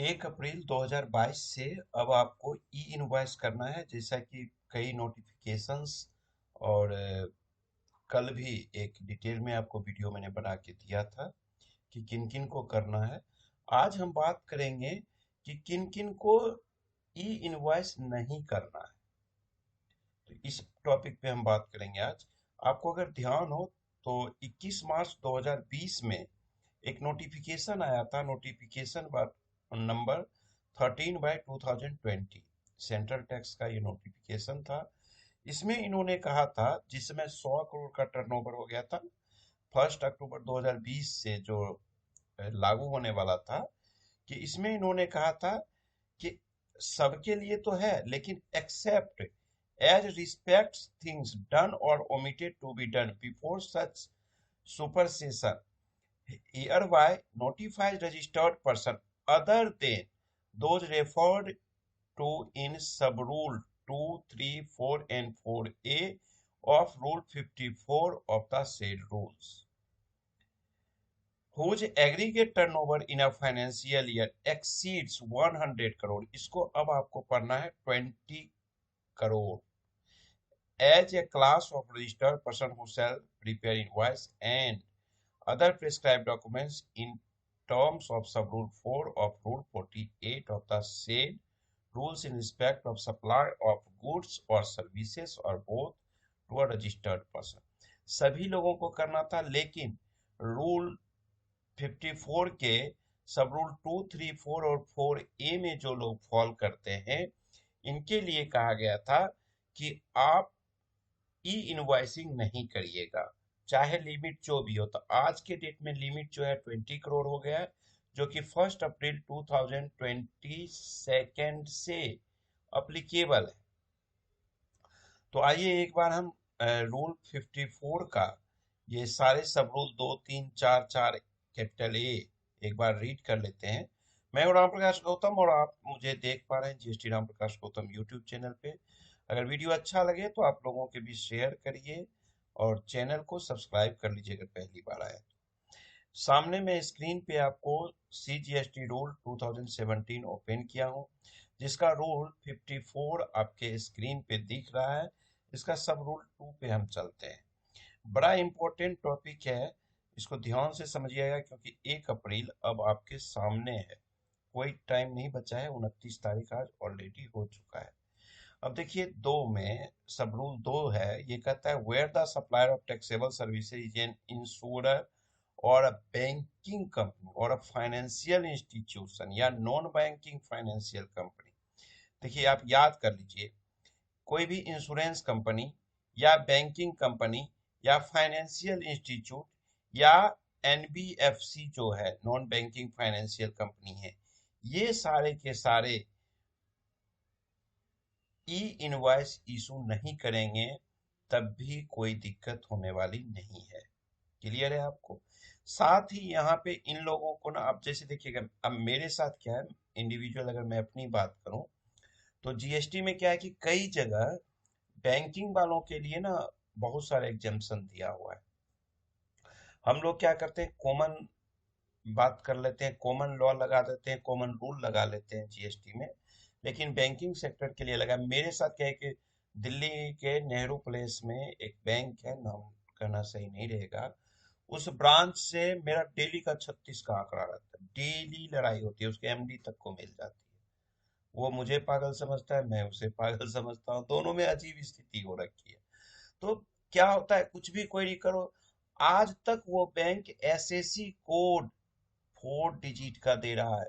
1 अप्रैल 2022 से अब आपको ई इनवॉइस करना है। जैसा कि कई नोटिफिकेशंस और कल भी एक डिटेल में आपको वीडियो मैंने बना के दिया था कि किन किन को करना है। आज हम बात करेंगे कि किन किन को ई इनवॉइस नहीं करना है। तो इस टॉपिक पे हम बात करेंगे आज। आपको अगर ध्यान हो तो 21 मार्च 2020 में एक नोटिफिकेशन आया था। नोटिफिकेशन नंबर 13/2020 सेंट्रल टैक्स का ये नोटिफिकेशन था। इसमें इन्होंने कहा था, जिसमें 100 करोड़ का टर्नओवर हो गया था 1 अक्टूबर 2020 से, जो लागू होने वाला था, कि इसमें इन्होंने कहा था कि सबके लिए तो है, लेकिन except as respects things done और omitted to be done before such supersession hereby notifies registered person other than those referred to in sub-rule 2, 3, 4 and 4A of Rule 54 of the said rules, whose aggregate turnover in a financial year exceeds 100 crore। इसको अब आपको पढ़ना है 20 crore. As a class of registered person who shall prepare invoice and other prescribed documents in terms of sub-rule 4 of Rule 48 of the said rules in respect of supply of goods or services or both to a registered person। सभी लोगों को करना था, लेकिन rule 54 के सब rule 2, 3, 4 और 4A में जो लोग फॉल करते हैं, इनके लिए कहा गया था कि आप ई इनवॉइसिंग नहीं करिएगा, चाहे लिमिट जो भी हो। तो आज के डेट में लिमिट जो है 20 करोड़ हो गया है, जो कि 1 अप्रैल 2020 सेकेंड से अप्लीकेबल है। तो आइए एक बार हम रूल 54 का ये सारे सब रूल 2, 3, 4, 4 कैपिटल ए एक बार रीड कर लेते हैं। मैं हूं राम प्रकाश गौतम और आप मुझे देख पा रहे हैं GST Ram Prakash Gautam YouTube channel पे। अगर वीडियो अच्छा लगे तो आप लोगों के भी शेयर करिए और चैनल को सब्सक्राइब कर लीजिए अगर पहली बार आए। सामने में स्क्रीन पे आपको सीजीएसटी रूल 2017 ओपन किया हूँ, जिसका रूल 54 आपके स्क्रीन पे दिख रहा है। इसका सब रूल 2 पे हम चलते हैं। बड़ा इंपॉर्टेंट टॉपिक है, इसको ध्यान से समझिएगा, क्योंकि 1 अप्रैल अब आपके सामने है, कोई टाइम नहीं बचा है। 29 तारीख आज ऑलरेडी हो चुका है। अब देखिए, दो में सब रूल 2 है, ये कहता है where the supplier of taxable services is an insurer और अ बैंकिंग कंपनी और अ फाइनेंशियल इंस्टीट्यूशन या नॉन बैंकिंग फाइनेंशियल कंपनी। देखिए, आप याद कर लीजिए, कोई भी इंश्योरेंस कंपनी या बैंकिंग कंपनी या फाइनेंशियल इंस्टीट्यूट या एनबीएफसी जो है, नॉन बैंकिंग फाइनेंशियल कंपनी है, ये सारे के सारे ई इनवॉइस इशू नहीं करेंगे, तब भी कोई दिक्कत होने वाली नहीं है। क्लियर है आपको? साथ ही यहाँ पे इन लोगों को ना, आप जैसे देखिएगा, अब मेरे साथ क्या है, इंडिविजुअल अगर मैं अपनी बात करूं, तो जीएसटी में क्या है कि कई जगह बैंकिंग वालों के लिए ना बहुत सारे एग्जेम्पशन दिया हुआ है। हम लोग क्या करते हैं, कॉमन बात कर लेते हैं, कॉमन लॉ लगा देते हैं, कॉमन रूल लगा लेते हैं जीएसटी में, लेकिन बैंकिंग सेक्टर के लिए लगा। मेरे साथ क्या है कि दिल्ली के नेहरू प्लेस में एक बैंक है, नाम कहना सही नहीं रहेगा, उस ब्रांच से मेरा डेली का 36 का आंकड़ा रहता है। डेली लड़ाई होती है, उसके एमडी तक को मिल जाती है। वो मुझे पागल समझता है, मैं उसे पागल समझता हूँ, दोनों में अजीब स्थिति हो रखी है। तो क्या होता है, कुछ भी क्वेरी करो, आज तक वो बैंक एसएससी कोड 4 डिजिट का दे रहा है।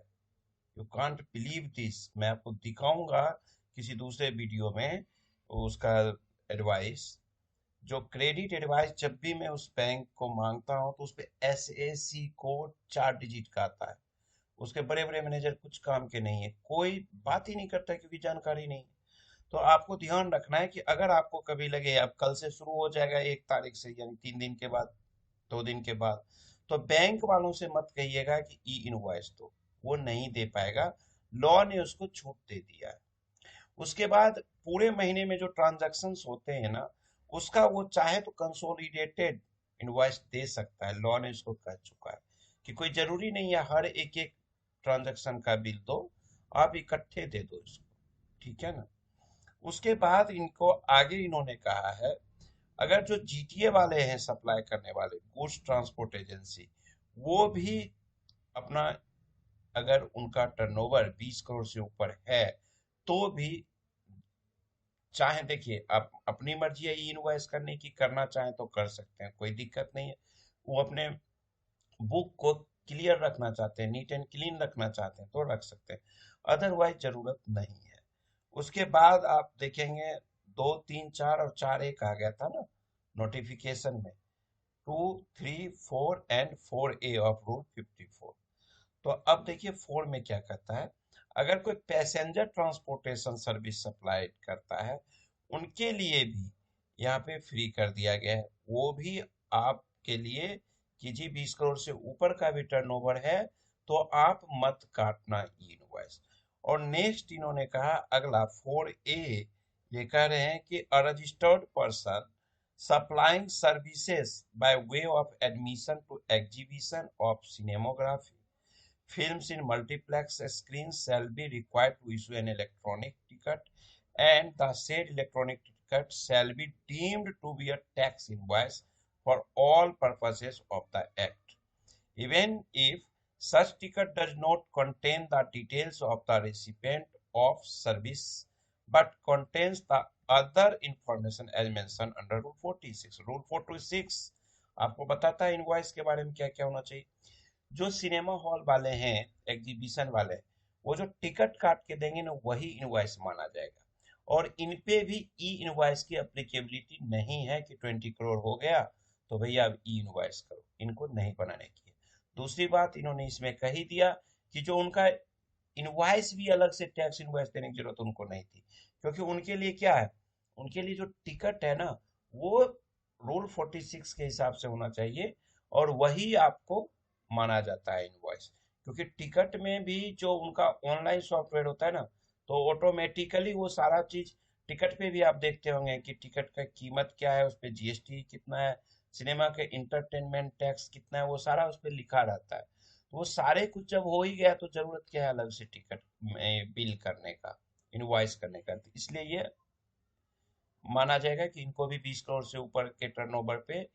You can't believe this. मैं आपको दिखाऊंगा किसी दूसरे वीडियो में उसका एडवाइस, जो क्रेडिट एडवाइस जब भी मैं उस बैंक को मांगता हूं तो उस पे एसएससी कोड 4 डिजिट का आता है। उसके बड़े बड़े मैनेजर कुछ काम के नहीं है, कोई बात ही नहीं करता क्योंकि जानकारी नहीं है। तो आपको ध्यान रखना है कि अगर आपको कभी लगे अब कल से शुरू हो जाएगा 1 तारीख से, यानी 3 दिन के बाद, 2 दिन के बाद, तो बैंक वालों से मत कहिएगा कि ई इनवॉइस दो, वो नहीं दे पाएगा। लॉ ने उसको छूट दे दिया है। उसके बाद पूरे महीने में जो ट्रांजैक्शंस होते हैं ना, उसका वो चाहे तो कंसोलिडेटेड इनवॉइस दे सकता है। लॉ ने इसको कह चुका है कि कोई जरूरी नहीं है हर एक एक ट्रांजैक्शन का बिल दो, आप इकट्ठे दे दो इसको, ठीक है ना। उसके बाद इनको आगे इन्होंने कहा है, अगर जो जीटीए वाले हैं सप्लाई करने वाले गुड्स ट्रांसपोर्ट एजेंसी, वो भी अपना, अगर उनका टर्नओवर 20 करोड़ से ऊपर है तो भी, चाहे देखिए आप अपनी मर्जी है ई इनवॉइस करने की, करना चाहें तो कर सकते हैं, कोई दिक्कत नहीं है। वो अपने बुक को क्लियर रखना चाहते हैं, नीट एंड क्लीन रखना चाहते हैं तो रख सकते हैं, अदरवाइज जरूरत नहीं है। उसके बाद आप देखेंगे 2, 3, 4 और 4 एक आ गया था ना नोटिफिकेशन में, 2, 3, 4 एंड 4A ऑफ रूल 54। तो अब देखिए 4 में क्या कहता है, अगर कोई पैसेंजर ट्रांसपोर्टेशन सर्विस सप्लाई करता है, उनके लिए भी यहाँ पे फ्री कर दिया गया है। वो भी आपके लिए कि जी 20 करोड़ से ऊपर का भी टर्नओवर है तो आप मत काटना ई इनवॉइस। और नेक्स्ट इन्होंने कहा अगला 4A, ये कह रहे हैं कि a registered person supplying services by way of admission to exhibition of cinematography films in multiplex screens shall be required to issue an electronic ticket, and the said electronic ticket shall be deemed to be a tax invoice for all purposes of the act, even if such ticket does not contain the details of the recipient of service but contains the other information as mentioned under rule 46। rule 46 आपको बताता है invoice के बारे में क्या क्या होना चाहिए। जो सिनेमा हॉल वाले हैं, एग्जीबिशन वाले, वो जो टिकट काट के देंगे ना वही इनवॉइस माना जाएगा, और इन पे भी ई इनवॉइस की एप्लीकेबिलिटी नहीं है कि 20 करोड़ हो गया तो भैया अब ई इनवॉइस करो, इनको नहीं बनाने की है। दूसरी बात इन्होंने इसमें कही दिया कि जो उनका इनवॉइस भी अलग से टैक्स इनवॉइस देने की जरूरत उनको नहीं थी, क्योंकि उनके लिए क्या है, उनके लिए जो टिकट है ना वो रूल 46 के हिसाब से होना चाहिए, और वही आपको माना जाता है इनवॉइस। क्योंकि टिकट में भी जो उनका ऑनलाइन सॉफ्टवेयर होता है ना, तो ऑटोमेटिकली वो सारा चीज टिकट पे भी आप देखते होंगे कि टिकट का कीमत क्या है, उस पे जीएसटी कितना है, सिनेमा के इंटरटेनमेंट टैक्स कितना है, वो सारा उस पे लिखा रहता है। तो वो सारे कुछ जब हो ही गया तो जरूरत क्या है अलग से टिकट में बिल करने का, इनवॉइस करने का। तो इसलिए ये माना जाएगा कि इनको भी 20 करोड़ से ऊपर के टर्नओवर पे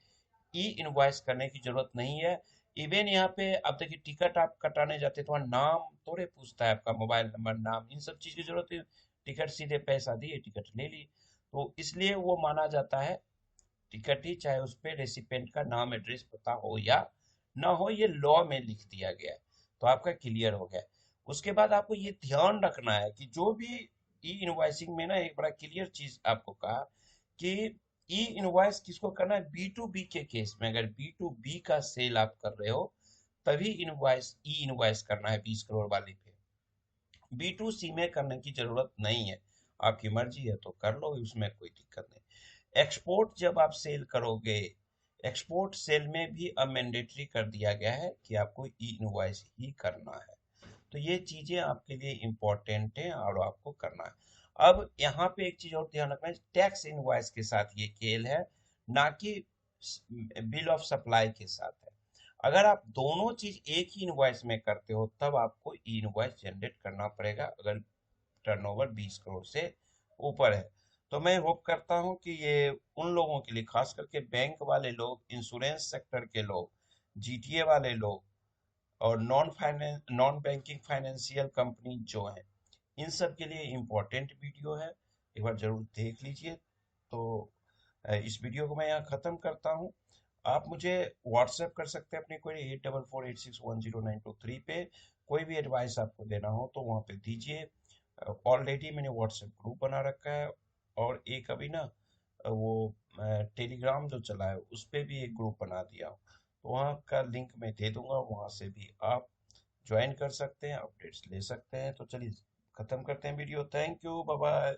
ई इनवॉइस करने की जरूरत नहीं है। इवन यहाँ पे अब देखिए टिकट आप कटाने जाते हैं तो वहाँ नाम थोड़े पूछता है, आपका मोबाइल नंबर, नाम, इन सब चीज की जरूरत है। टिकट सीधे पैसा दिए टिकट ले लिए, तो इसलिए वो माना जाता है टिकट ही, चाहे उस पे रेसिपेंट का नाम एड्रेस पता हो या ना हो, ये लॉ में लिख दिया गया है। तो आपका क्लियर हो गया। उसके बाद आपको ये ध्यान रखना है कि जो भी ई इनवॉइसिंग में ना एक बड़ा क्लियर चीज आपको कहा कि ई इनवॉइस किसको करना है, बी टू बी के केस में, अगर बी टू बी का सेल आप कर रहे हो तभी इनवॉइस ई इनवॉइस करना है 20 करोड़ वाली पे। बी टू सी में करने की जरूरत नहीं है, आपकी मर्जी है तो कर लो, उसमें कोई दिक्कत नहीं। एक्सपोर्ट जब आप सेल करोगे, एक्सपोर्ट सेल में भी अब मैंडेटरी कर दिया गया है कि आपको ई इनवॉइस ही करना है। तो ये चीजें आपके लिए इम्पोर्टेंट है और आपको करना है। अब यहाँ पे एक चीज और ध्यान रखना है, टैक्स इनवॉइस के साथ ये खेल है, ना कि बिल ऑफ सप्लाई के साथ है। अगर आप दोनों चीज एक ही इनवॉइस में करते हो तब आपको ई इनवॉइस जनरेट करना पड़ेगा, अगर टर्नओवर 20 करोड़ से ऊपर है। तो मैं होप करता हूं कि ये उन लोगों के लिए, खास करके बैंक वाले लोग, इंश्योरेंस सेक्टर के लोग, जीटीए वाले लोग, और नॉन बैंकिंग फाइनेंशियल कंपनी जो है, इन सब के लिए इम्पोर्टेंट वीडियो है, एक बार जरूर देख लीजिए। तो इस वीडियो को मैं यहाँ खत्म करता हूँ। आप मुझे व्हाट्सएप कर सकते हैं अपनी कोई 8448610923 पे, कोई भी एडवाइस आपको देना हो तो वहाँ पे दीजिए। ऑलरेडी मैंने व्हाट्सएप ग्रुप बना रखा है, और एक अभी ना वो टेलीग्राम जो चला है उस पे भी एक ग्रुप बना दिया हूँ, तो वहाँ का लिंक मैं दे दूंगा, वहाँ से भी आप ज्वाइन कर सकते हैं, अपडेट्स ले सकते हैं। तो चलिए खत्म करते हैं video. Thank you, bye bye.